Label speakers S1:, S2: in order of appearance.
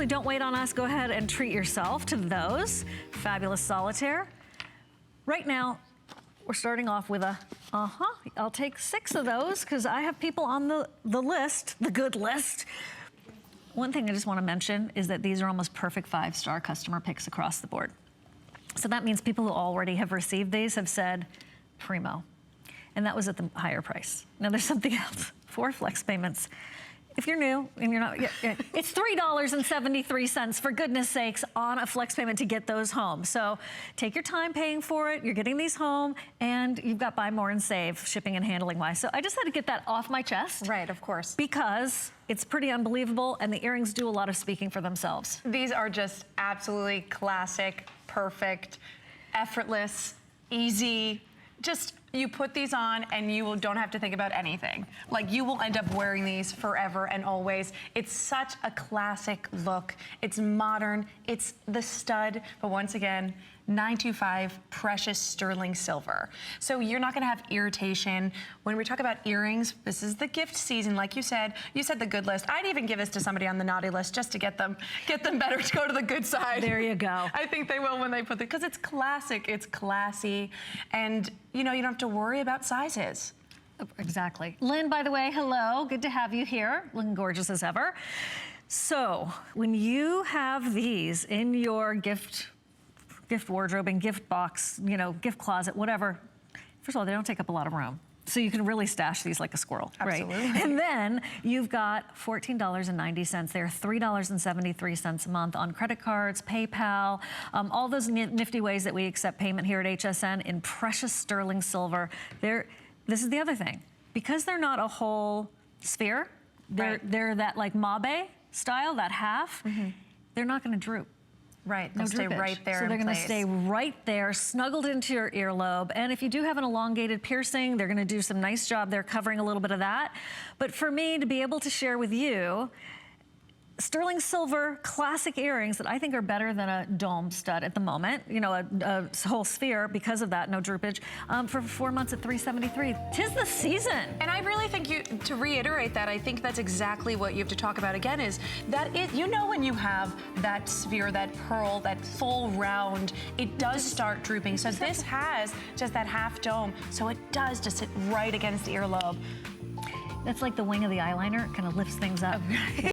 S1: Don't wait on us. Go ahead and treat yourself to those. Fabulous solitaire. Right now, we're starting off with a, I'll take 6 of those because I have people on the list, the good list. One thing I just want to mention is that these are almost perfect 5-star customer picks across the board. So that means people who already have received these have said, primo. And that was at the higher price. Now there's something else. 4 flex payments. If you're new and you're not, it's $3.73 for goodness sakes on a flex payment to get those home. So take your time paying for it. You're getting these home and you've got buy more and save shipping and handling wise. So I just had to get that off my chest.
S2: Right, of course.
S1: Because it's pretty unbelievable and the earrings do a lot of speaking for themselves.
S2: These are just absolutely classic, perfect, effortless, easy. Just, you put these on and you don't have to think about anything. Like, you will end up wearing these forever and always. It's such a classic look. It's modern, it's the stud, but once again, 925 precious sterling silver. So you're not gonna have irritation. When we talk about earrings, this is the gift season, like you said the good list. I'd even give this to somebody on the naughty list just to get them better to go to the good side.
S1: There you go.
S2: I think they will when they put it, because it's classic, it's classy, and you know, you don't have to worry about sizes.
S1: Exactly. Lynn, by the way, hello, good to have you here. Looking gorgeous as ever. So when you have these in your gift wardrobe and gift box, you know, gift closet, whatever. First of all, they don't take up a lot of room. So you can really stash these like a squirrel,
S2: absolutely.
S1: Right? And then you've got $14.90 there, $3.73 a month on credit cards, PayPal, all those nifty ways that we accept payment here at HSN in precious sterling silver. This is the other thing. Because they're not a whole sphere, they're that like mabe style, that half, they're not gonna droop.
S2: Right, they'll stay right there.
S1: So they're gonna stay right there, snuggled into your earlobe. And if you do have an elongated piercing, they're gonna do some nice job there covering a little bit of that. But for me to be able to share with you sterling silver classic earrings that I think are better than a dome stud at the moment, you know, a whole sphere because of that, no droopage, for 4 months at $373. 'Tis the season.
S2: And I really think to reiterate that, I think that's exactly what you have to talk about again is that you know, when you have that sphere, that pearl, that full round, it does start drooping. So this has just that half dome, so it does just sit right against the earlobe.
S1: That's like the wing of the eyeliner, it kind of lifts things up.